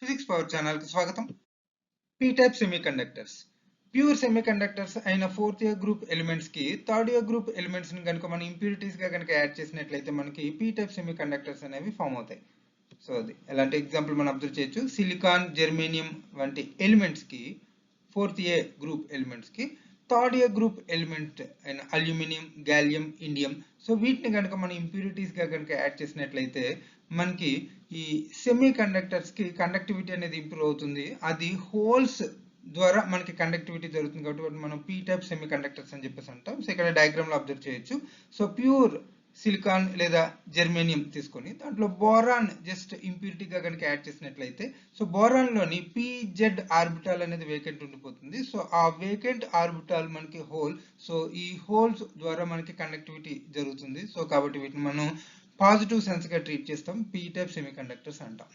Physics power channel కి స్వాగతం. P type semiconductors pure semiconductors అయిన ఫోర్త్ ఇయర్ గ్రూప్ ఎలిమెంట్స్ కి థర్డ్ ఇయర్ గ్రూప్ ఎలిమెంట్స్ ని కనుక మనం ఇంప్యూరిటీస్ గా కనుక యాడ్ చేసినట్లయితే మనకి పీ టైప్ సెమీకండక్టర్స్ అనేవి ఫామ్ అవుతాయి. సో అది ఎలాంటి ఎగ్జాంపుల్ మనం అబ్జర్వ్ చేయొచ్చు. సిలికాన్, జెర్మేనియం వంటి ఎలిమెంట్స్ కి ఫోర్త్ ఇయర్ గ్రూప్ ఎలిమెంట్స్ కి థర్డ్ ఇయర్ గ్రూప్ ఎలిమెంట్ అయిన అల్యూమినియం, గాలియం, ఇండియం, సో వీటిని కనుక మనం ఇంప్యూరిటీస్ గా కనుక యాడ్ చేసినట్లయితే మనకి ఈ సెమీ కండక్టర్స్ కి కండక్టివిటీ అనేది ఇంప్రూవ్ అవుతుంది. అది హోల్స్ ద్వారా మనకి కండక్టివిటీ జరుగుతుంది కాబట్టి మనం పీ టైప్ సెమీ కండక్టర్స్ అని చెప్పేసి అంటాం. సో ఇక్కడ డయాగ్రామ్ లో అబ్జర్వ్ చేయొచ్చు. సో ప్యూర్ సిలికాన్ లేదా జెర్మేనియం తీసుకొని దాంట్లో బోరాన్ జస్ట్ ఇంప్యూరిటీగా కనుక యాడ్ చేసినట్లయితే సో బోరాన్ లోని PZ ఆర్బిటాల్ అనేది వేకెంట్ ఉండిపోతుంది. సో ఆ వేకెంట్ ఆర్బిటాల్ మనకి హోల్. సో ఈ హోల్స్ ద్వారా మనకి కండక్టివిటీ జరుగుతుంది. సో కాబట్టి వీటిని మనం పాజిటివ్ సెన్స్ గా ట్రీట్ చేస్తాం. పీ టైప్ సెమీ కండక్టర్స్ అంటాం.